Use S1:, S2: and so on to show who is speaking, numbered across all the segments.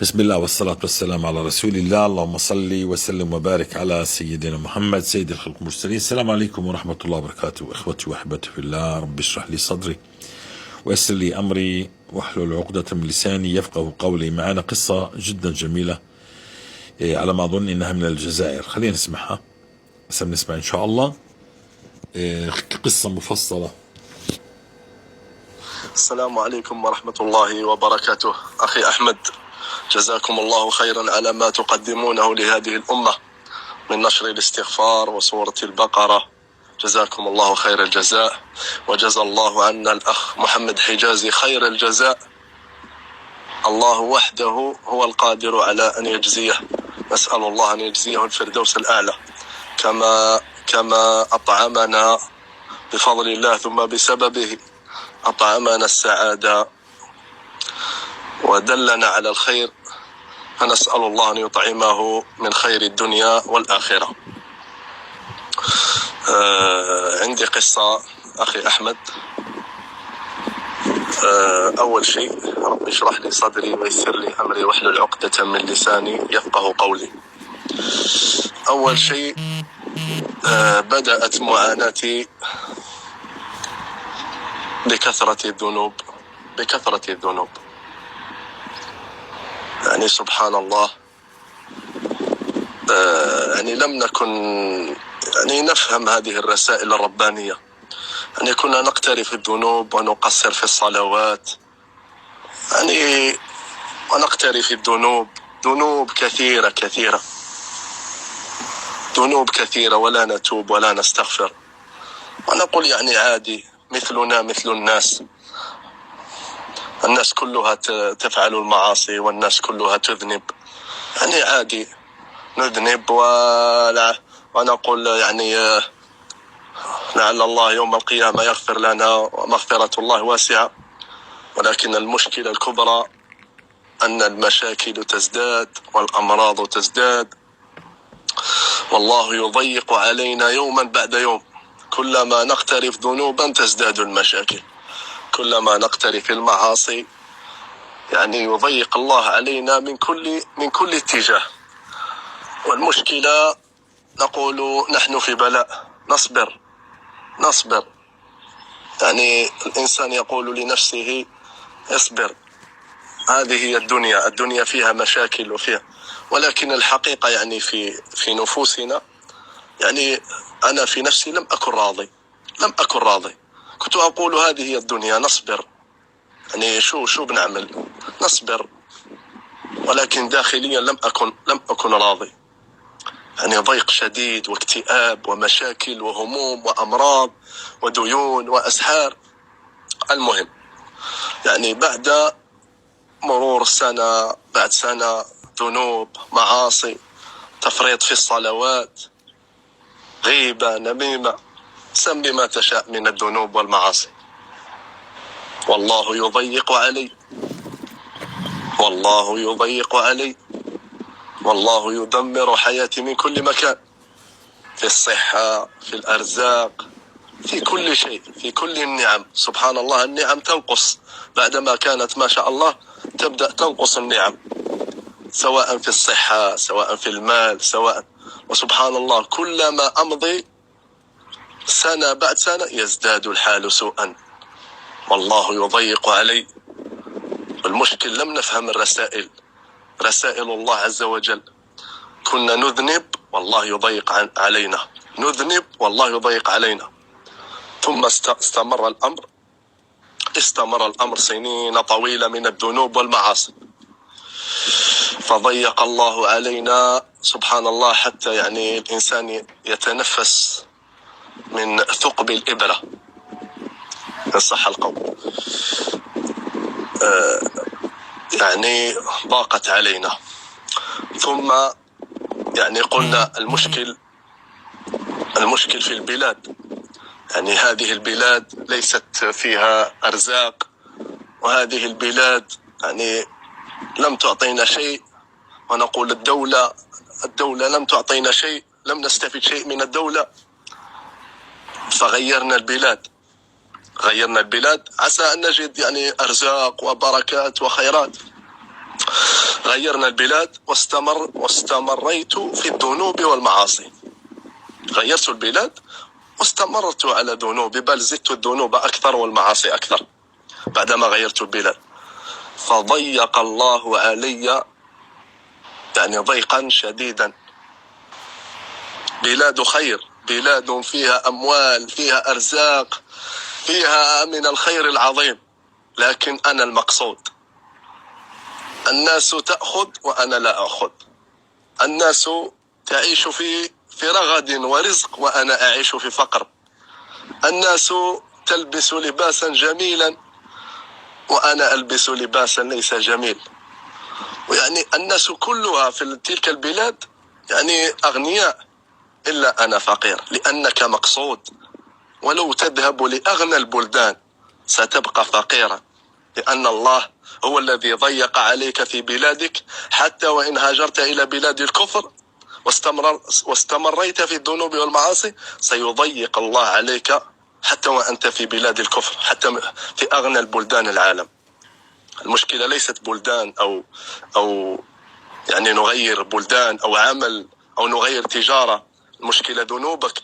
S1: بسم الله والصلاة والسلام على رسول الله. اللهم صل وسلم وبارك على سيدنا محمد سيد الخلق المرسلين. السلام عليكم ورحمة الله وبركاته. إخوتي وأحبتي في الله، رب اشرح لي صدري ويسر لي أمري واحلل عقدة من لساني يفقه قولي. معنا قصة جدا جميلة، على ما أظن إنها من الجزائر. خلينا نسمعها، سنسمع إن شاء الله قصة مفصلة.
S2: السلام عليكم ورحمة الله وبركاته. أخي أحمد، جزاكم الله خيرا على ما تقدمونه لهذه الأمة من نشر الاستغفار وسورة البقرة. جزاكم الله خير الجزاء، وجزى الله عنا الأخ محمد حجازي خير الجزاء. الله وحده هو القادر على أن يجزيه، نسأل الله أن يجزيه الفردوس الأعلى كما أطعمنا بفضل الله ثم بسببه أطعمنا السعادة ودلنا على الخير، فنسأل الله أن يطعمه من خير الدنيا والآخرة. عندي قصة أخي أحمد. أول شيء، رب اشرح لي صدري ويسر لي أمري واحلل عقدة من لساني يفقه قولي. أول شيء، بدأت معاناتي بكثرة الذنوب. يعني سبحان الله، يعني لم نكن نفهم هذه الرسائل الربانية. يعني كنا نقترف الذنوب ونقصر في الصلوات، ونقترف ذنوب كثيرة ولا نتوب ولا نستغفر، ونقول عادي، مثلنا مثل الناس كلها تفعل المعاصي والناس كلها تذنب. عادي نذنب ونقول لعل الله يوم القيامة يغفر لنا ومغفرة الله واسعة. ولكن المشكلة الكبرى أن المشاكل تزداد والأمراض تزداد، والله يضيق علينا يوما بعد يوم. كلما نقترف ذنوبا تزداد المشاكل، كلما نقترف المعاصي يضيق الله علينا من كل اتجاه. والمشكلة نقول نحن في بلاء، نصبر. الإنسان يقول لنفسه اصبر، هذه هي الدنيا فيها مشاكل ولكن الحقيقة في نفوسنا، أنا في نفسي لم أكن راضي. كنت أقول هذه هي الدنيا، نصبر. شو بنعمل؟ نصبر، ولكن داخليا لم أكن راضي. ضيق شديد واكتئاب ومشاكل وهموم وأمراض وديون وأسحار. المهم، بعد مرور سنة بعد سنة، ذنوب، معاصي، تفريط في الصلوات، غيبة، نميمة، سمي ما تشاء من الذنوب والمعاصي. والله يضيق علي، والله يدمر حياتي من كل مكان، في الصحة، في الأرزاق، في كل شيء، في كل النعم. سبحان الله، النعم تنقص بعدما كانت ما شاء الله، تبدأ تنقص النعم، سواء في الصحة، سواء في المال، وسبحان الله، كلما أمضي سنة بعد سنة يزداد الحال سوءا. والله يضيق علي. والمشكل لم نفهم رسائل الله عز وجل. كنا نذنب والله يضيق علينا، ثم استمر الأمر سنين طويلة من الذنوب والمعاصي، فضيق الله علينا سبحان الله، حتى الإنسان يتنفس من ثقب الإبرة، إن صح القول. ضاقت علينا. ثم قلنا المشكل في البلاد. هذه البلاد ليست فيها أرزاق، وهذه البلاد لم تعطينا شيء، ونقول الدولة لم تعطينا شيء، لم نستفد شيء من الدولة. فغيرنا البلاد عسى أن نجد أرزاق وبركات وخيرات. غيرنا البلاد واستمريت في الذنوب والمعاصي. غيرت البلاد واستمرت على ذنوبي، بل زدت الذنوب أكثر والمعاصي أكثر بعدما غيرت البلاد. فضيق الله علي يعني ضيقا شديدا. بلاد خير، بلاد فيها أموال، فيها أرزاق، فيها من الخير العظيم، لكن أنا المقصود. الناس تأخذ وأنا لا أخذ. الناس تعيش في رغد ورزق وأنا أعيش في فقر. الناس تلبس لباسا جميلا وأنا ألبس لباسا ليس جميل. ويعني الناس كلها في تلك البلاد يعني أغنياء، إلا أنا فقير، لأنك مقصود. ولو تذهب لأغنى البلدان ستبقى فقيرا، لأن الله هو الذي ضيق عليك في بلادك. حتى وإن هاجرت إلى بلاد الكفر واستمريت في الذنوب والمعاصي سيضيق الله عليك حتى وأنت في بلاد الكفر، حتى في أغنى البلدان العالم. المشكلة ليست بلدان أو يعني نغير بلدان أو عمل أو نغير تجارة. المشكلة ذنوبك.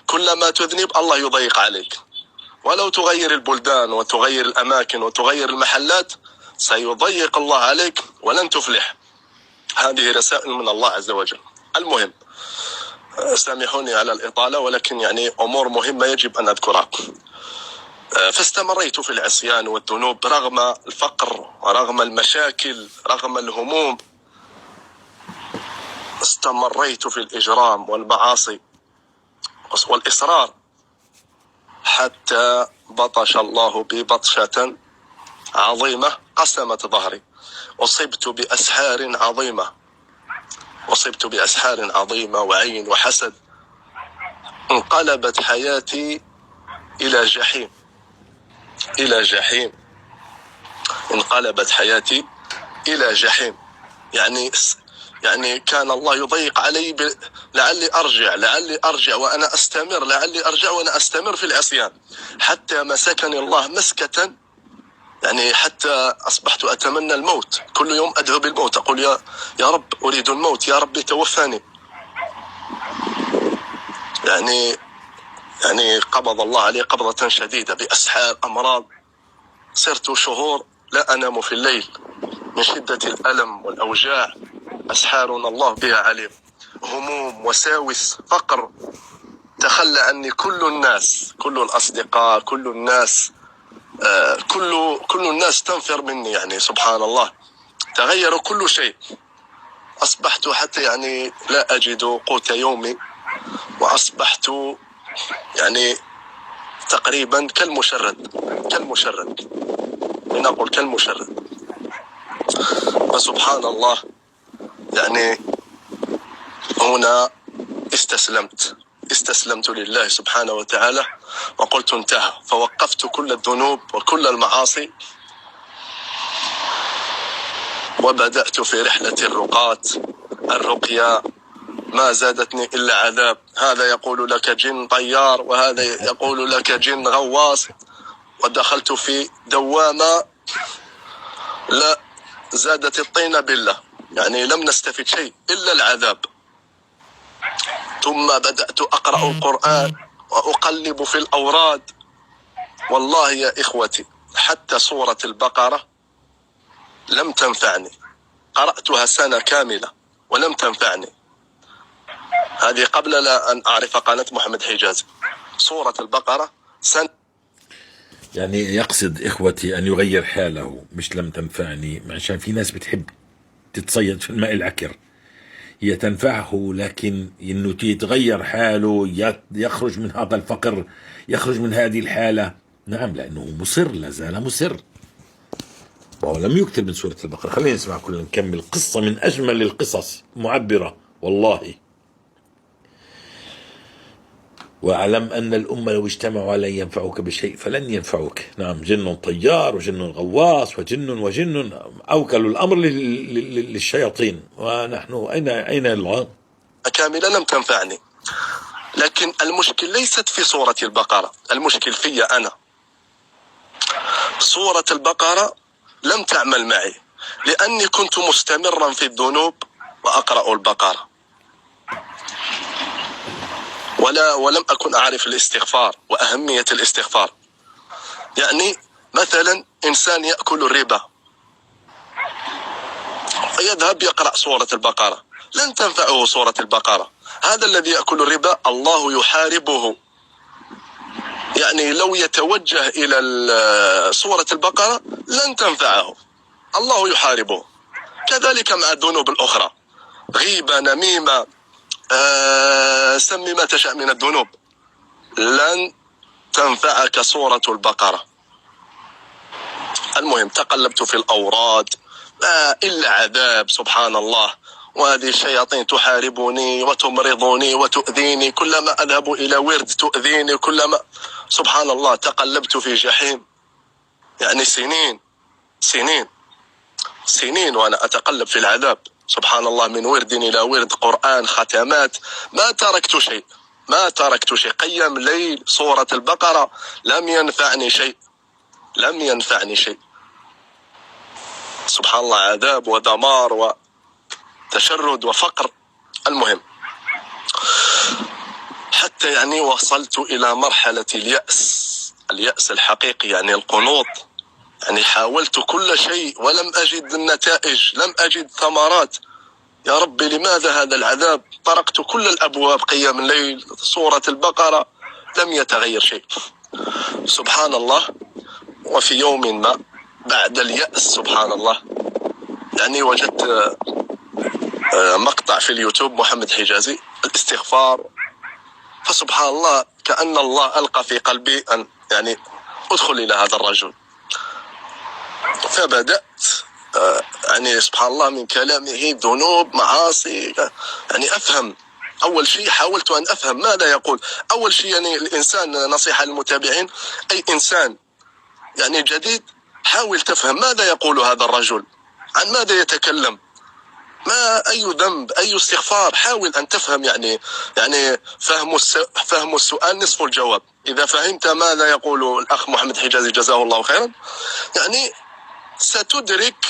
S2: كلما تذنب الله يضيق عليك. ولو تغير البلدان وتغير الأماكن وتغير المحلات سيضيق الله عليك ولن تفلح. هذه رسائل من الله عز وجل. المهم، سامحوني على الإطالة، ولكن يعني أمور مهمة يجب أن أذكرها. فاستمريت في العصيان والذنوب رغم الفقر ورغم المشاكل رغم الهموم. استمريت في الإجرام والمعاصي والإصرار حتى بطش الله بي بطشة عظيمة قسمت ظهري. أصبت بأسحار عظيمة وعين وحسد. انقلبت حياتي إلى جحيم. انقلبت حياتي إلى جحيم. يعني كان الله يضيق علي لعلي أرجع وأنا أستمر، لعلي أرجع وأنا أستمر في العصيان، حتى مسكني الله مسكة. يعني حتى أصبحت أتمنى الموت. كل يوم أدعو بالموت، أقول يا رب أريد الموت، يا رب توفاني. يعني قبض الله علي قبضة شديدة بأسحار أمراض. صرت شهور لا أنام في الليل من شدة الألم والأوجاع. أسحارنا الله بها عليم. هموم، وساوس، فقر. تخلى عني كل الناس، كل الأصدقاء، كل الناس، كل الناس تنفر مني. يعني سبحان الله، تغير كل شيء. أصبحت حتى يعني لا أجد قوت يومي، وأصبحت يعني تقريبا كالمشرد. لنقول كالمشرد. فسبحان الله، يعني هنا استسلمت لله سبحانه وتعالى وقلت انتهى. فوقفت كل الذنوب وكل المعاصي وبدأت في رحلة الرقية. ما زادتني إلا عذاب. هذا يقول لك جن طيار، وهذا يقول لك جن غواص. ودخلت في دوامة لا زادت الطين بالله. يعني لم نستفد شيء إلا العذاب. ثم بدأت أقرأ القرآن وأقلب في الأوراد. والله يا إخوتي، حتى سورة البقرة لم تنفعني. قرأتها سنة كاملة ولم تنفعني. هذه قبل لا أن أعرف قناة محمد حجازي. سورة البقرة سنة.
S1: يعني يقصد إخوتي أن يغير حاله، مش لم تنفعني، عشان في ناس بتحب تتصيد في الماء العكر. هي تنفعه، لكن إنه يتغير حاله، يخرج من هذا الفقر، يخرج من هذه الحالة. نعم، لأنه مصر، لازال مصر، وهو لم يكتب من سورة البقرة. خلينا نسمع كلنا، نكمل. قصة من أجمل القصص، معبرة والله. واعلم أن الأمة لو اجتمعوا على أن ينفعوك بشيء فلن ينفعوك. نعم، جن طيار وجن غواص وجن أوكلوا الأمر للشياطين. ونحن أين العام
S2: كاملة لم تنفعني. لكن المشكل ليست في سورة البقرة، المشكل في أنا. سورة البقرة لم تعمل معي، لأني كنت مستمرا في الذنوب وأقرأ البقرة، ولم أكن أعرف الاستغفار وأهمية الاستغفار. يعني مثلا إنسان يأكل الربا يذهب يقرأ سورة البقرة، لن تنفعه سورة البقرة. هذا الذي يأكل الربا الله يحاربه، يعني لو يتوجه إلى سورة البقرة لن تنفعه، الله يحاربه. كذلك مع الذنوب الأخرى، غيبة، نميمة، سم ما تشاء من الذنوب، لن تنفعك سورة البقرة. المهم تقلبت في الأوراد إلا عذاب، سبحان الله. وهذه الشياطين تحاربني وتمرضني وتؤذيني، كلما أذهب إلى ورد تؤذيني، كلما، سبحان الله، تقلبت في جحيم. يعني سنين وأنا أتقلب في العذاب، سبحان الله، من ورد إلى ورد، قرآن، ختمات، ما تركت شيء. قيام ليل، سورة البقرة، لم ينفعني شيء. سبحان الله، عذاب ودمار وتشرد وفقر. المهم حتى يعني وصلت إلى مرحلة اليأس الحقيقي، يعني القنوط. يعني حاولت كل شيء ولم أجد النتائج، لم أجد ثمرات. يا ربي لماذا هذا العذاب؟ طرقت كل الأبواب، قيام الليل، سورة البقرة، لم يتغير شيء. سبحان الله. وفي يوم ما بعد اليأس، سبحان الله، يعني وجدت مقطع في اليوتيوب محمد حجازي الاستغفار، فسبحان الله كأن الله ألقى في قلبي أن يعني أدخل إلى هذا الرجل. فبدأت يعني سبحان الله من كلامه ذنوب، معاصي، يعني أفهم. أول شيء حاولت أن أفهم ماذا يقول. أول شيء يعني الإنسان، نصيحة للمتابعين، أي إنسان يعني جديد، حاول تفهم ماذا يقول هذا الرجل، عن ماذا يتكلم، ما أي ذنب، أي استغفار. حاول أن تفهم، يعني فهم السؤال نصف الجواب. إذا فهمت ماذا يقول الأخ محمد حجازي جزاه الله خيرا، يعني ستدرك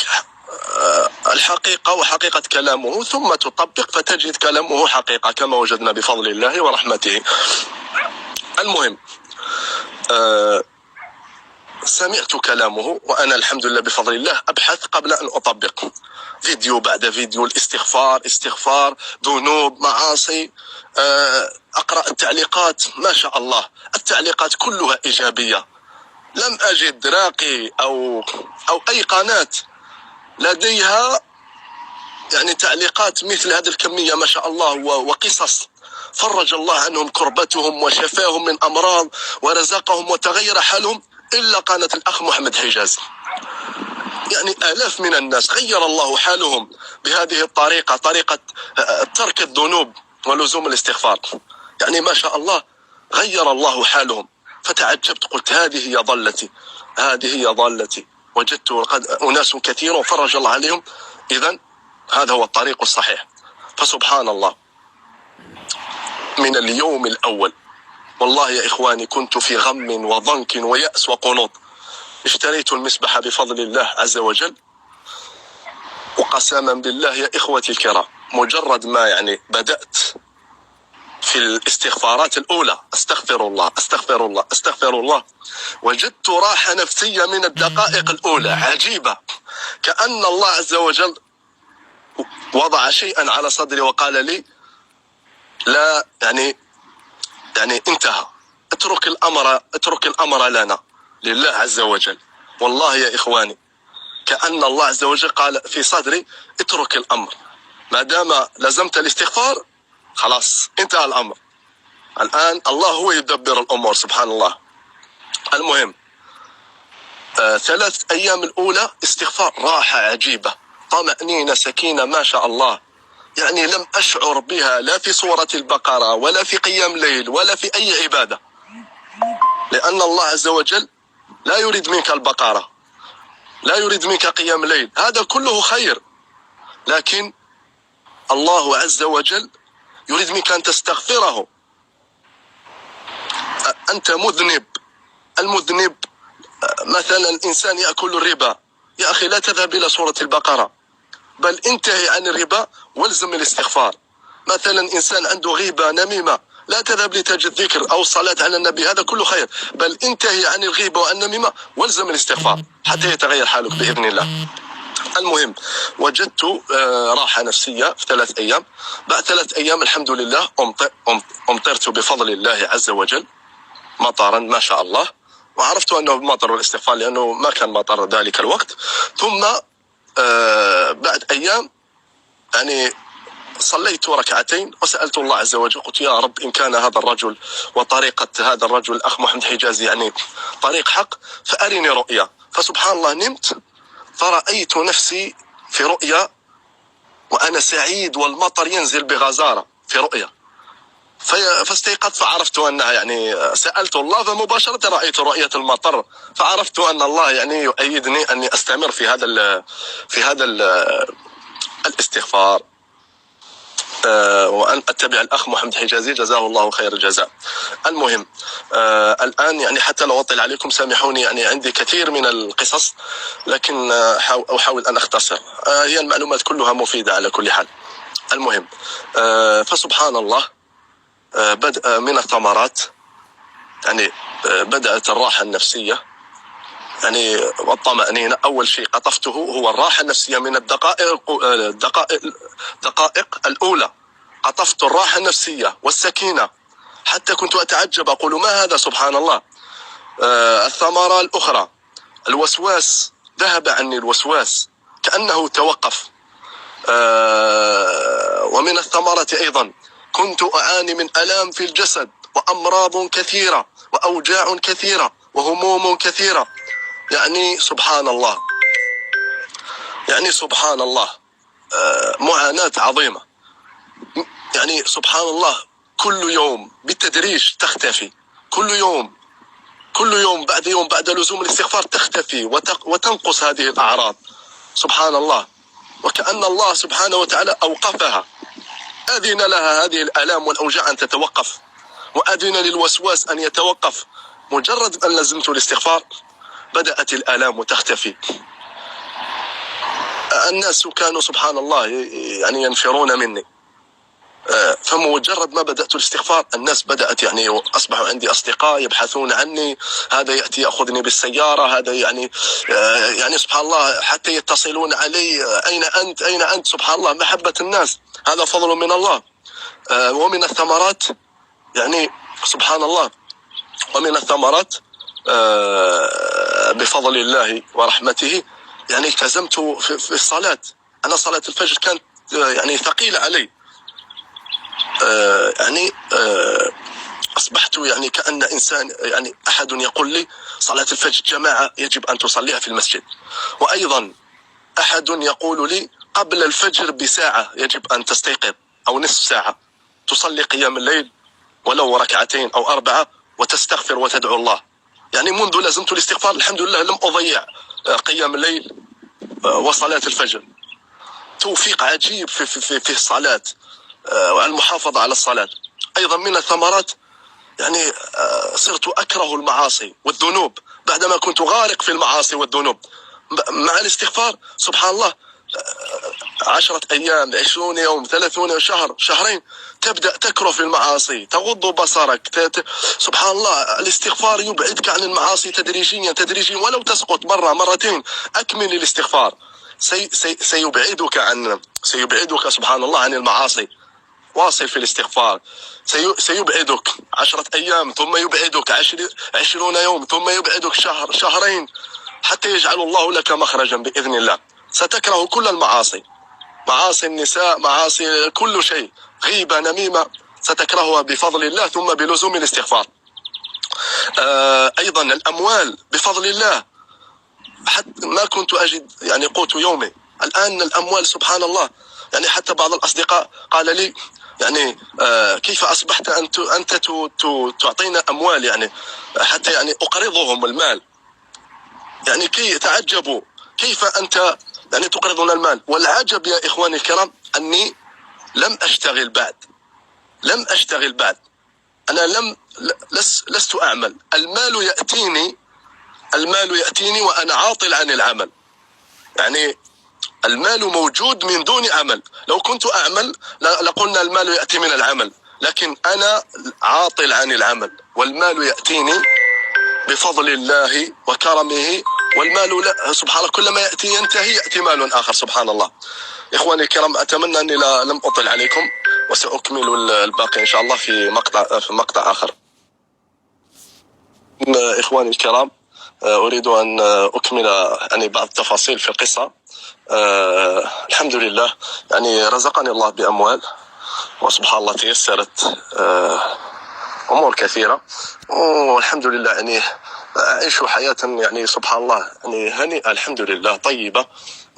S2: الحقيقة وحقيقة كلامه، ثم تطبق فتجد كلامه حقيقة كما وجدنا بفضل الله ورحمته. المهم سمعت كلامه وأنا الحمد لله بفضل الله أبحث قبل أن أطبق، فيديو بعد فيديو، استغفار، ذنوب، معاصي، أقرأ التعليقات، ما شاء الله التعليقات كلها إيجابية. لم أجد راقي أو أي قناة لديها يعني تعليقات مثل هذه الكمية، ما شاء الله، وقصص فرج الله عنهم كربتهم وشفاهم من أمراض ورزقهم وتغير حالهم، إلا قناة الأخ محمد حجازي. يعني آلاف من الناس غير الله حالهم بهذه الطريقة، طريقة ترك الذنوب ولزوم الاستغفار. يعني ما شاء الله غير الله حالهم. فتعجبت، قلت هذه هي ضالتي. وجدت قد أناس كثيرون فرج الله عليهم، إذن هذا هو الطريق الصحيح. فسبحان الله، من اليوم الأول والله يا إخواني كنت في غم وضنك ويأس وقنوط. اشتريت المسبح بفضل الله عز وجل، وقسما بالله يا إخوتي الكرام، مجرد ما يعني بدأت في الاستغفارات الأولى، أستغفر الله، وجدت راحة نفسية من الدقائق الأولى عجيبة، كأن الله عز وجل وضع شيئا على صدري وقال لي لا، يعني انتهى، اترك الأمر لنا، لله عز وجل. والله يا إخواني كأن الله عز وجل قال في صدري اترك الأمر، ما دام لزمت الاستغفار خلاص انتهى الأمر، الآن الله هو يدبر الأمور، سبحان الله. المهم 3 أيام الأولى استغفار، راحة عجيبة، طمأنينة، سكينة، ما شاء الله. يعني لم أشعر بها لا في سورة البقرة ولا في قيام ليل ولا في أي عبادة، لأن الله عز وجل لا يريد منك البقرة، لا يريد منك قيام ليل، هذا كله خير، لكن الله عز وجل يريد منك أن تستغفره. أنت المذنب مثلا إنسان يأكل الربا، يا أخي لا تذهب إلى سورة البقرة، بل انتهي عن الربا والزم الاستغفار. مثلا إنسان عنده غيبة نميمة، لا تذهب لتجد ذكر أو الصلاة على النبي، هذا كله خير، بل انتهي عن الغيبة والنميمة والزم الاستغفار حتى يتغير حالك بإذن الله. المهم وجدت راحة نفسية في 3 أيام. بعد 3 أيام الحمد لله أمطرت بفضل الله عز وجل مطرا ما شاء الله، وعرفت أنه مطر الاستغفار لأنه ما كان مطر ذلك الوقت. ثم بعد أيام يعني صليت 2 ركعتين وسألت الله عز وجل، قلت يا رب إن كان هذا الرجل وطريقة هذا الرجل الأخ محمد حجازي يعني طريق حق فأرني رؤيا. فسبحان الله نمت فرأيت نفسي في رؤيا وأنا سعيد والمطر ينزل بغزارة في رؤيا. فاستيقظت فعرفت أنها يعني سألت الله فمباشرة رأيت رؤية المطر، فعرفت أن الله يعني يؤيدني أني أستمر في هذا الاستغفار، وأن أتبع الأخ محمد حجازي جزاه الله خير الجزاء. المهم الآن يعني حتى لو أطل عليكم سامحوني، يعني عندي كثير من القصص لكن أحاول أن أختصر، هي المعلومات كلها مفيدة على كل حال. المهم فسبحان الله بدأ من الثمرات، يعني بدأت الراحة النفسية يعني والطمأنينة. أول شيء قطفته هو الراحة النفسية من الدقائق الأولى، قطفت الراحة النفسية والسكينة حتى كنت أتعجب أقول ما هذا سبحان الله. الثمرة الأخرى الوسواس، ذهب عني الوسواس كأنه توقف. ومن الثمرة أيضا كنت أعاني من ألام في الجسد وأمراض كثيرة وأوجاع كثيرة وهموم كثيرة، يعني سبحان الله، يعني سبحان الله معاناة عظيمة، يعني سبحان الله كل يوم بالتدريج تختفي، كل يوم بعد يوم بعد لزوم الاستغفار تختفي وتنقص هذه الأعراض سبحان الله، وكأن الله سبحانه وتعالى أوقفها، أذن لها هذه الآلام والأوجاع أن تتوقف، وأذن للوسواس أن يتوقف. مجرد أن لزمت الاستغفار بدأت الآلام تختفي. الناس كانوا سبحان الله يعني ينفرون مني، فمجرد ما بدأت الاستغفار الناس بدأت يعني أصبحوا عندي أصدقاء يبحثون عني، هذا يأتي يأخذني بالسيارة، هذا يعني سبحان الله حتى يتصلون علي أين أنت أين أنت، سبحان الله محبة الناس، هذا فضل من الله. ومن الثمرات يعني سبحان الله، ومن الثمرات بفضل الله ورحمته يعني التزمت في الصلاة. أنا صلاة الفجر كانت يعني ثقيلة علي، يعني أصبحت يعني كأن إنسان يعني أحد يقول لي صلاة الفجر جماعة يجب أن تصليها في المسجد، وأيضا أحد يقول لي قبل الفجر بساعة يجب أن تستيقظ أو نصف ساعة تصلي قيام الليل ولو 2 ركعتين أو 4 وتستغفر وتدعو الله. يعني منذ لازمت الاستغفار الحمد لله لم أضيع قيام الليل وصلاة الفجر. توفيق عجيب في الصلاة والمحافظة على الصلاة. أيضا من الثمرات يعني صرت أكره المعاصي والذنوب بعدما كنت غارق في المعاصي والذنوب. مع الاستغفار سبحان الله 10 أيام 20 يوم 30 شهر شهرين تبدأ تكره في المعاصي، تغض بصرك سبحان الله. الاستغفار يبعدك عن المعاصي تدريجيا ولو تسقط مرة مرتين أكمل الاستغفار سيبعدك سبحان الله عن المعاصي. واصل في الاستغفار سيبعدك 10 أيام ثم يبعدك 20 يوم ثم يبعدك شهر شهرين حتى يجعل الله لك مخرجا بإذن الله. ستكره كل المعاصي، معاصي النساء، معاصي كل شيء، غيبة نميمة ستكرهها بفضل الله ثم بلزوم الاستغفار. أيضا الأموال بفضل الله، حتى ما كنت أجد يعني قوت يومي، الآن الأموال سبحان الله. يعني حتى بعض الأصدقاء قال لي يعني كيف أصبحت أنت تعطينا أموال، يعني حتى يعني أقرضهم المال، يعني كي تعجبوا كيف أنت يعني تقرضنا المال. والعجب يا إخواني الكرام أني لم أشتغل بعد، أنا لست أعمل، المال يأتيني وأنا عاطل عن العمل. يعني المال موجود من دون عمل. لو كنت أعمل لقلنا المال يأتي من العمل، لكن أنا عاطل عن العمل، والمال يأتيني بفضل الله وكرمه. والمال سبحان الله كلما يأتي ينتهي يأتي مال آخر، سبحان الله. إخواني الكرام، أتمنى أني لم أطل عليكم، وسأكمل الباقي إن شاء الله في مقطع آخر. إخواني الكرام، أريد أن أكمل يعني بعض التفاصيل في القصة. الحمد لله يعني رزقني الله بأموال، وسبحان الله تيسرت أمور كثيرة، والحمد لله يعني أعيش حياة يعني سبحان الله يعني هنيئة الحمد لله طيبة،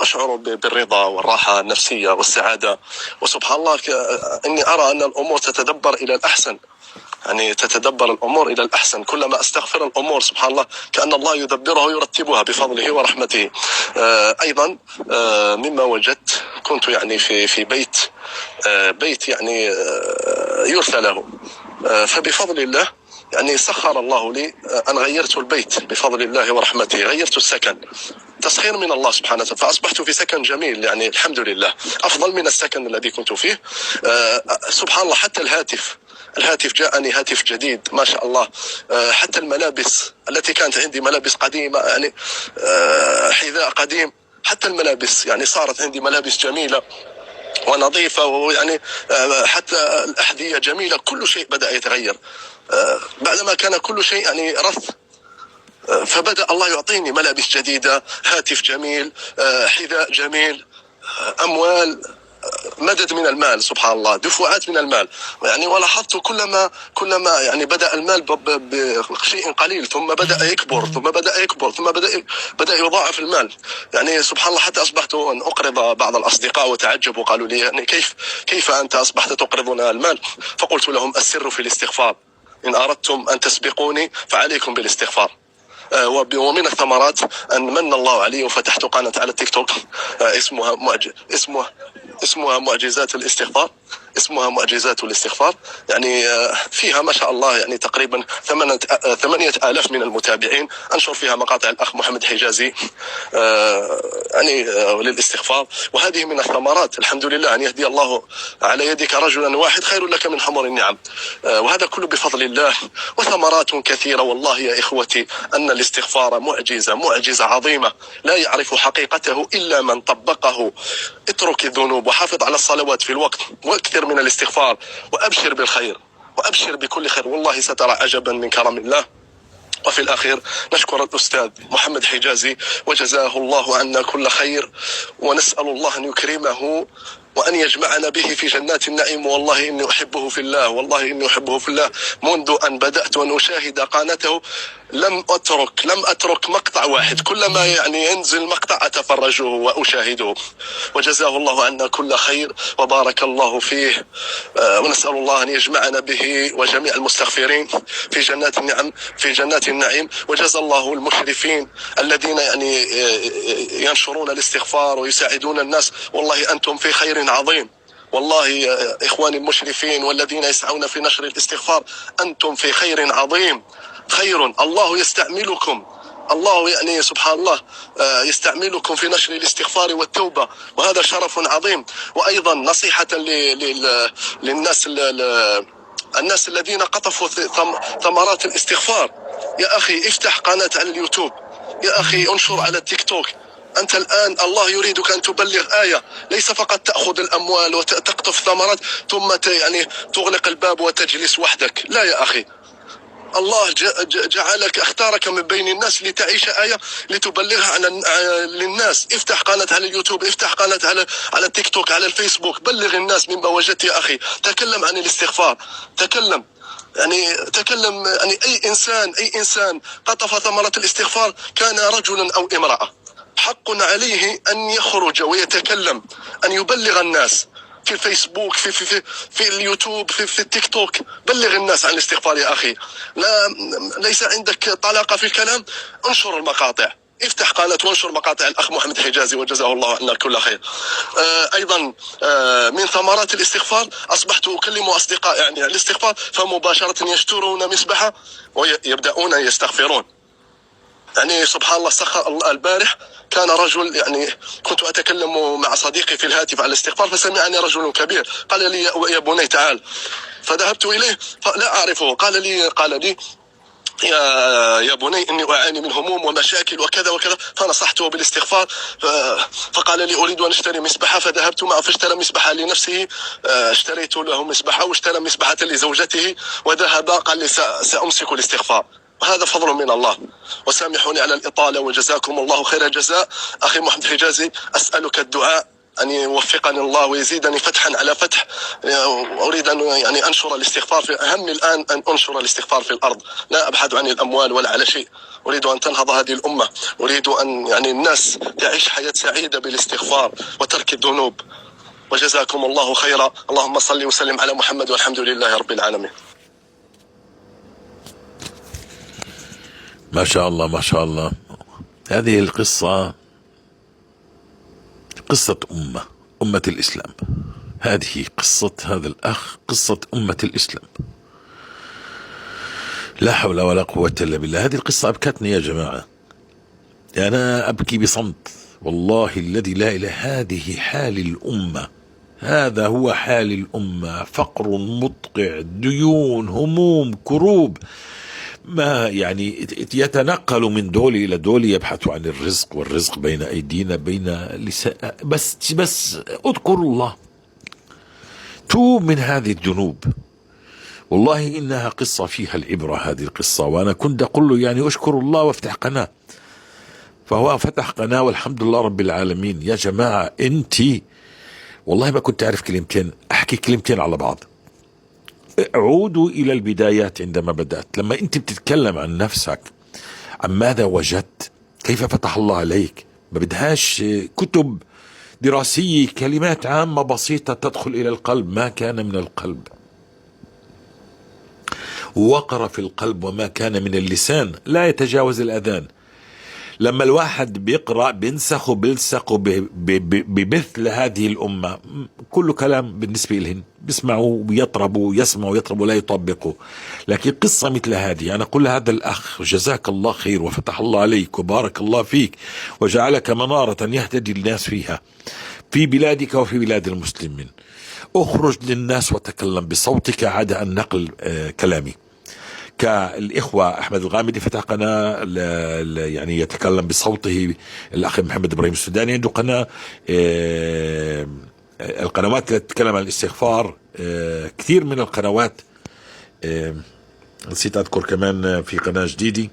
S2: أشعر بالرضا والراحة النفسية والسعادة. وسبحان الله إني أرى أن الأمور تتدبر إلى الأحسن، يعني تتدبر الأمور إلى الأحسن. كلما أستغفر الأمور سبحان الله كأن الله يدبرها يرتبها بفضله ورحمته. أيضا مما وجدت كنت يعني في بيت يعني يرثى له، فبفضل الله يعني سخر الله لي أن غيرت البيت بفضل الله ورحمته، غيرت السكن، تسخير من الله سبحانه وتعالى، فأصبحت في سكن جميل يعني الحمد لله، أفضل من السكن الذي كنت فيه. سبحان الله حتى الهاتف جاءني هاتف جديد ما شاء الله. حتى الملابس التي كانت عندي ملابس قديمة يعني حذاء قديم، حتى الملابس يعني صارت عندي ملابس جميلة ونظيفة، ويعني حتى الأحذية جميلة، كل شيء بدأ يتغير بعدما كان كل شيء يعني رث. فبدأ الله يعطيني ملابس جديدة، هاتف جميل، حذاء جميل، أموال، مدد من المال سبحان الله، دفعات من المال يعني. ولاحظت كلما يعني بدأ المال بشيء قليل، ثم بدأ يكبر، ثم بدأ يضاعف المال يعني سبحان الله. حتى أصبحت أن أقرض بعض الأصدقاء وتعجبوا، قالوا لي يعني كيف أنت أصبحت تقرضنا المال؟ فقلت لهم السر في الاستغفار، إن أردتم أن تسبقوني فعليكم بالاستغفار. ومن الثمرات أن من الله علي وفتحت قناة على التيك توك اسمها معجزات الاستغفار، يعني فيها ما شاء الله يعني تقريبا 8,000 من المتابعين. أنشر فيها مقاطع الأخ محمد حجازي يعني للاستغفار. وهذه من الثمرات الحمد لله، أن يهدي الله على يدك رجلا واحد خير لك من حمر النعم، وهذا كله بفضل الله. وثمرات كثيرة والله يا إخوتي، أن الاستغفار معجزة عظيمة لا يعرف حقيقته إلا من طبقه. اترك الذنوب وحافظ على الصلوات في الوقت، واكثر من الاستغفار، وأبشر بالخير، وأبشر بكل خير، والله سترى عجبا من كرم الله. وفي الأخير نشكر الأستاذ محمد حجازي وجزاه الله عنا كل خير، ونسأل الله أن يكرمه وأن يجمعنا به في جنات النعيم. والله إني أحبه في الله، منذ أن بدأت أن أشاهد قناته لم أترك مقطع واحد، كلما يعني ينزل مقطع أتفرجه وأشاهده. وجزاه الله عنا كل خير وبارك الله فيه، ونسأل الله أن يجمعنا به وجميع المستغفرين في جنات النعيم. وجزا الله المشرفين الذين يعني ينشرون الاستغفار ويساعدون الناس، والله أنتم في خير عظيم. والله يا إخواني المشرفين والذين يسعون في نشر الاستغفار، أنتم في خير عظيم، خير الله يستعملكم، الله يعني سبحان الله يستعملكم في نشر الاستغفار والتوبة، وهذا شرف عظيم. وأيضا نصيحة الناس الذين قطفوا ثمرات الاستغفار، يا أخي افتح قناة على اليوتيوب، يا أخي انشر على التيك توك. أنت الآن الله يريدك أن تبلغ آية، ليس فقط تأخذ الأموال وتقطف ثمرات ثم يعني تغلق الباب وتجلس وحدك. لا يا أخي، الله اختارك من بين الناس لتعيش آية لتبلغها للناس. افتح قناة على اليوتيوب، افتح قناة على التيك توك، على الفيسبوك، بلغ الناس مما وجدت يا أخي. تكلم عن الاستغفار، تكلم يعني أي إنسان قطف ثمرة الاستغفار كان رجلا أو امرأة، حق عليه أن يخرج ويتكلم، أن يبلغ الناس في الفيسبوك، في اليوتيوب، في التيك توك. بلغ الناس عن الاستغفار يا أخي. ليس عندك طلاقة في الكلام، انشر المقاطع، افتح قناة وانشر مقاطع الأخ محمد حجازي وجزاه الله عنا كل خير. أيضا من ثمرات الاستغفار أصبحت أكلم أصدقاء يعني الاستغفار، فمباشرة يشترون مسبحة ويبدأون يستغفرون. يعني سبحان الله سخر الله. البارح كان رجل، يعني كنت أتكلم مع صديقي في الهاتف على الاستغفار، فسمعني رجل كبير قال لي يا بني تعال، فذهبت إليه فلا أعرفه. قال لي يا بني إني أعاني من هموم ومشاكل وكذا وكذا، فنصحته بالاستغفار. فقال لي أريد أن أشتري مسبحة، فذهبت معه فاشترى مسبحة لنفسه، اشتريت له مسبحة واشترى مسبحة لزوجته، وذهب قال لي سأمسك الاستغفار. وهذا فضل من الله. وسامحوني على الإطالة وجزاكم الله خير الجزاء. أخي محمد حجازي، أسألك الدعاء أن يوفقني الله ويزيدني فتحا على فتح. أريد أن يعني أنشر الاستغفار همي الآن أن أنشر الاستغفار في الأرض، لا أبحث عن الأموال ولا على شيء. أريد أن تنهض هذه الأمة، أريد أن يعني الناس تعيش حياة سعيدة بالاستغفار وترك الذنوب. وجزاكم الله خيرا. اللهم صل وسلم على محمد والحمد لله رب العالمين.
S1: ما شاء الله ما شاء الله. هذه القصة قصة أمة الإسلام. هذه قصة هذا الأخ، قصة أمة الإسلام. لا حول ولا قوة إلا بالله. هذه القصة أبكتني يا جماعة، أنا أبكي بصمت والله الذي لا إله. هذه حال الأمة، هذا هو حال الأمة. فقر مدقع، ديون، هموم، كروب، ما يعني يتنقل من دول إلى دول، يبحث عن الرزق، والرزق بين أيدينا بين لسان. بس اذكروا الله، توب من هذه الذنوب. والله إنها قصة فيها العبرة هذه القصة. وأنا كنت أقول له يعني أشكر الله وافتح قناة، فهو فتح قناة والحمد لله رب العالمين. يا جماعة أنتي والله ما كنت أعرف كلمتين، أحكي كلمتين على بعض. عودوا إلى البدايات عندما بدأت. لما أنت بتتكلم عن نفسك، عن ماذا وجدت، كيف فتح الله عليك، ما بدهاش كتب دراسية، كلمات عامة بسيطة تدخل إلى القلب. ما كان من القلب وقر في القلب، وما كان من اللسان لا يتجاوز الأذان. لما الواحد بيقرأ بينسخ وبيلصق بمثل هذه الأمة، كل كلام بالنسبة لهم بيسمعوا ويطربوا، يسمعوا ويطربوا لا يطبقوا. لكن قصة مثل هذه، أنا أقول هذا الأخ جزاك الله خير وفتح الله عليك وبارك الله فيك وجعلك منارة يهتدي الناس فيها في بلادك وفي بلاد المسلمين. اخرج للناس وتكلم بصوتك عدا عن نقل كلامي. كالإخوة أحمد الغامدي فتح قناة يعني يتكلم بصوته. الأخ محمد إبراهيم السوداني عنده قناة. القنوات التي تتكلم عن الاستغفار كثير من القنوات. نسيت أذكر كمان في قناة جديدة.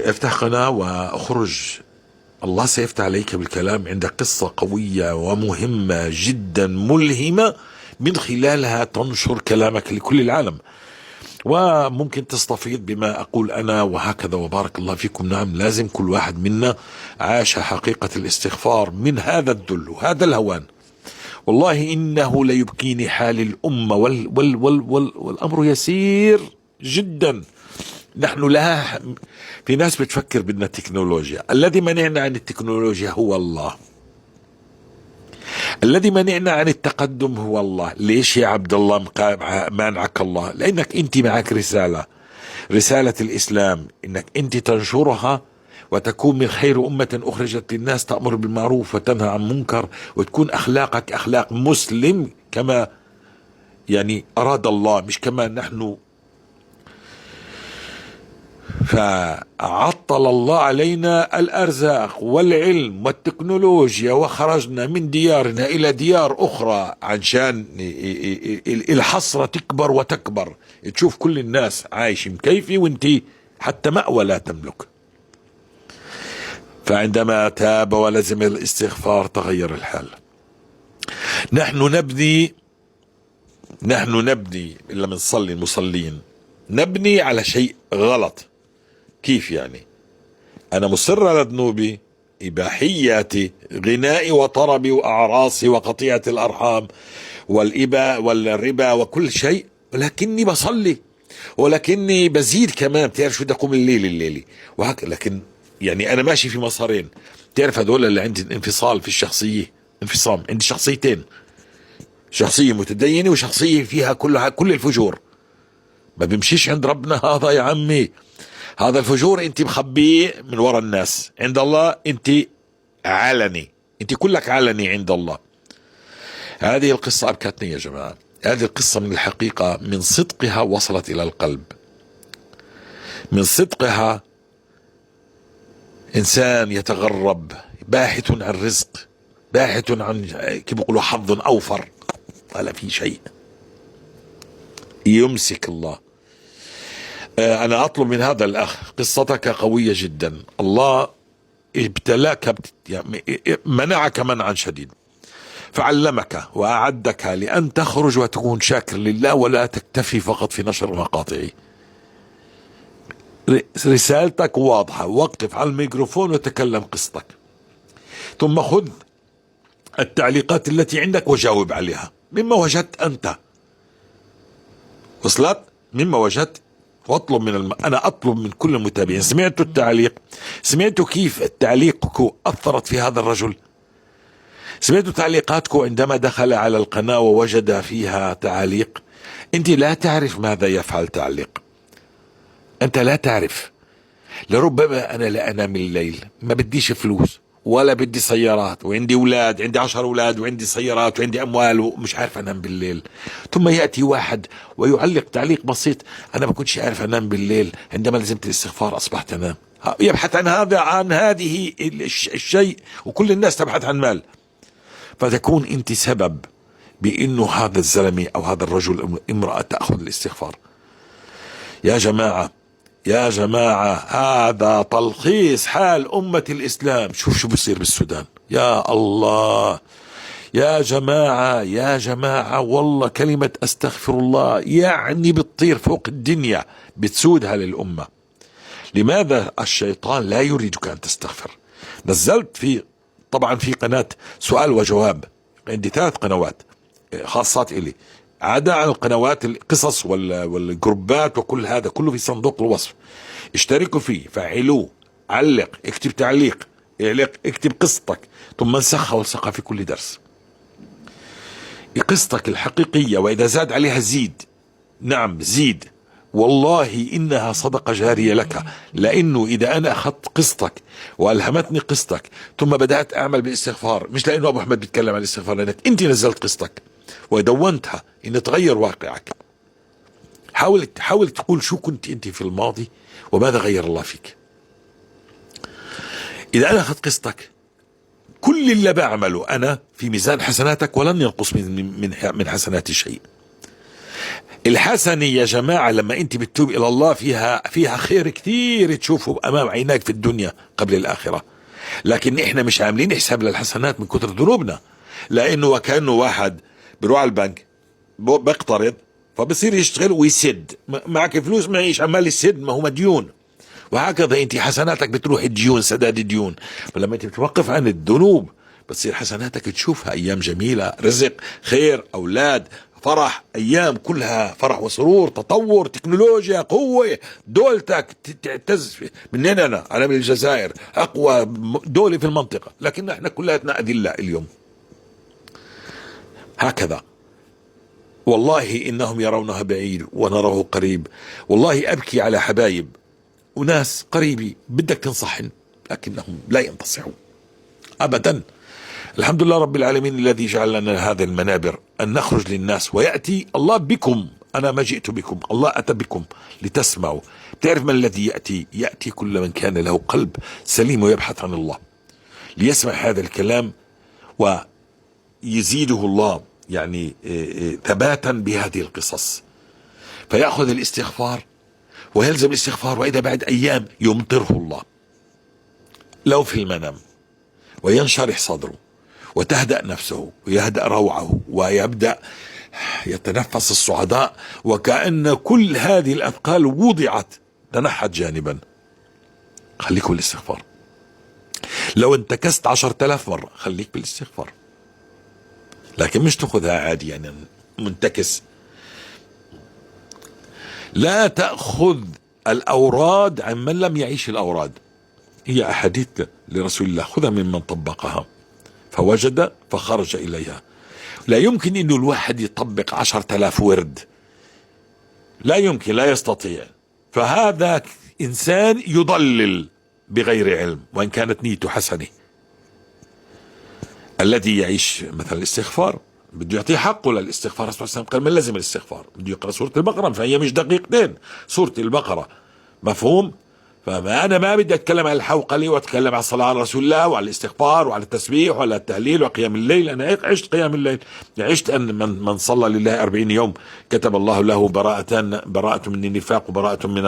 S1: افتح قناة واخرج، الله سيفتح عليك بالكلام. عندك قصة قوية ومهمة جدا ملهمة، من خلالها تنشر كلامك لكل العالم، وممكن تستفيد بما أقول أنا وهكذا. وبارك الله فيكم. نعم، لازم كل واحد منا عاش حقيقة الاستغفار من هذا الذل وهذا الهوان. والله إنه ليبكيني حال الأمة والأمر يسير جدا. نحن لا، في ناس بتفكر بدنا تكنولوجيا. الذي منعنا عن التكنولوجيا هو الله، الذي منعنا عن التقدم هو الله. ليش يا عبد الله مانعك الله؟ لأنك أنت معك رسالة الإسلام، إنك أنت تنشرها وتكون من خير أمة أخرجت للناس، تأمر بالمعروف وتنهى عن منكر، وتكون أخلاقك أخلاق مسلم كما يعني أراد الله، مش كما نحن. فعطل الله علينا الأرزاق والعلم والتكنولوجيا، وخرجنا من ديارنا إلى ديار أخرى عشان الحسرة تكبر وتكبر. تشوف كل الناس عايش مكيفي وانت حتى مأوى لا تملك. فعندما تاب ولزم الاستغفار تغير الحال. نحن نبني إلا بنصلي المصلين، نبني على شيء غلط. كيف يعني؟ أنا مصر على ذنوبي، إباحياتي، غنائي وطربي وأعراصي وقطيعة الأرحام والإباء والربا وكل شيء، ولكني بصلي، ولكني بزيد كمان. بتعرف شو بدي أقوم الليلي وهكذا. لكن يعني أنا ماشي في مسارين. تعرف هذول اللي عندي انفصال في الشخصية، انفصام. عندي شخصيتين، شخصية متدينة وشخصية فيها كل الفجور. ما بيمشيش عند ربنا هذا يا عمي. هذا الفجور انت مخبيه من وراء الناس، عند الله انت علني، انت كلك علني عند الله. هذه القصة أبكتني يا جماعة. هذه القصة من الحقيقة من صدقها وصلت إلى القلب، من صدقها إنسان يتغرب باحث عن رزق، باحث عن كيف بيقولوا حظ أوفر، ولا في شيء يمسك الله. أنا أطلب من هذا الأخ، قصتك قوية جدا، الله ابتلاك منعك منعا شديد، فعلمك وأعدك لأن تخرج وتكون شاكر لله، ولا تكتفي فقط في نشر مقاطعه. رسالتك واضحة، وقف على الميكروفون وتكلم قصتك، ثم خذ التعليقات التي عندك وجاوب عليها مما وجدت أنت. وصلت؟ مما وجدت. واطلب أنا أطلب من كل المتابعين، سمعتوا التعليق؟ سمعتوا كيف تعليقكم أثرت في هذا الرجل؟ سمعتوا تعليقاتكم عندما دخل على القناة ووجد فيها تعليق؟ أنت لا تعرف ماذا يفعل تعليق، أنت لا تعرف. لربما أنا لا أنام الليل، ما بديش فلوس ولا بدي سيارات، وعندي أولاد، عندي 10 أولاد، وعندي سيارات، وعندي أموال، ومش عارف أنام بالليل. ثم يأتي واحد ويعلق تعليق بسيط، أنا ما كنتش عارف أنام بالليل، عندما لزمت الاستغفار أصبحت أنام. يبحث عن هذه الشيء، وكل الناس تبحث عن مال، فتكون أنت سبب بأنه هذا الزلمة أو هذا الرجل امرأة تأخذ الاستغفار. يا جماعة، يا جماعة، هذا تلخيص حال أمة الإسلام. شوف شو بصير بالسودان. يا الله يا جماعة، يا جماعة، والله كلمة أستغفر الله يعني بتطير فوق الدنيا، بتسودها للأمة. لماذا الشيطان لا يريدك أن تستغفر؟ نزلت طبعا في قناة سؤال وجواب، عندي 3 قنوات خاصات إلي، عدا عن القنوات القصص والجروبات وكل هذا كله في صندوق الوصف. اشتركوا فيه، فعلوه، علق، اكتب تعليق، اكتب قصتك، ثم انسخها والصقها في كل درس. قصتك الحقيقية، وإذا زاد عليها زيد، نعم زيد، والله إنها صدقة جارية لك. لأنه إذا أنا أخذت قصتك وألهمتني قصتك ثم بدأت أعمل بالاستغفار، مش لأنه أبو أحمد بيتكلم عن الاستغفار، لأنك أنت نزلت قصتك ودونتها إن تغير واقعك. حاول تقول شو كنت أنت في الماضي وماذا غير الله فيك. إذا أنا أخذت قصتك، كل اللي بعمله أنا في ميزان حسناتك، ولن ينقص من حسناتي شيء. الحسنة يا جماعة لما أنت بتتوب إلى الله فيها خير كثير تشوفه أمام عيناك في الدنيا قبل الآخرة. لكن إحنا مش عاملين حساب للحسنات من كثر ذنوبنا، لأنه وكأنه واحد بيروح على البنك بيقترض، فبصير يشتغل ويسد، معك فلوس معيش، عمال يسد، ما هو مديون. وهكذا انت حسناتك بتروح الديون، سداد الديون. فلما انت بتوقف عن الذنوب بتصير حسناتك تشوفها ايام جميلة، رزق، خير، اولاد، فرح، ايام كلها فرح وسرور، تطور، تكنولوجيا، قوة، دولتك تعتز. منين انا من الجزائر، اقوى دولة في المنطقة، لكن احنا كلاتنا اذلاء اليوم. هكذا والله إنهم يرونها بعيد ونراه قريب. والله أبكي على حبايب وناس قريبي بدك تنصحن لكنهم لا ينتصحون أبدا. الحمد لله رب العالمين الذي جعل لنا هذا المنابر أن نخرج للناس، ويأتي الله بكم. أنا ما جئت بكم، الله أتى بكم لتسمعوا. تعرف من الذي يأتي كل من كان له قلب سليم ويبحث عن الله ليسمع هذا الكلام ويزيده الله يعني ثباتا بهذه القصص، فيأخذ الاستغفار ويلزم الاستغفار، وإذا بعد أيام يمطره الله لو في المنام، وينشرح صدره وتهدأ نفسه ويهدأ روعه ويبدأ يتنفس الصعداء، وكأن كل هذه الأثقال وضعت تنحت جانبا. خليك بالاستغفار. لو انتكست 10,000 مرة خليك بالاستغفار، لكن مش تأخذها عادي يعني منتكس. لا تأخذ الأوراد عن من لم يعيش الأوراد. هي أحاديث لرسول الله، خذها ممن طبقها فوجد فخرج إليها. لا يمكن إنه الواحد يطبق 10,000 ورد، لا يمكن، لا يستطيع. فهذا إنسان يضلل بغير علم وإن كانت نيته حسنة. الذي يعيش مثلا الاستغفار بده يعطيه حقه للاستغفار. الرسول صلى الله عليه وسلم قال من لزم الاستغفار بده يقرأ سورة البقرة، فهي مش دقيقتين سورة البقرة، مفهوم؟ فما أنا ما بدي أتكلم عن الحوقلة وأتكلم عن الصلاة على رسول الله وعلى الاستغفار وعلى التسبيح وعلى التهليل وقيام الليل. أنا عشت قيام الليل، عشت أن من صلى لله 40 يوم كتب الله له براءة من النفاق وبراءة من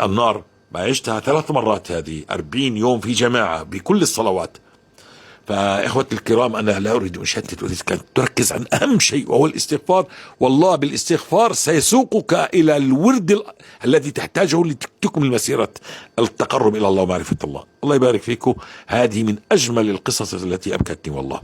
S1: النار. ما عشتها 3 مرات، هذه 40 يوم في جماعة بكل الصلوات. فإخوتي الكرام، أنا لا أريد أن أشتت، أريد أن تركز عن أهم شيء وهو الاستغفار. والله بالاستغفار سيسوقك إلى الورد الذي تحتاجه لتكمل مسيرة التقرب إلى الله ومعرفة الله. الله يبارك فيكم. هذه من أجمل القصص التي أبكتني والله.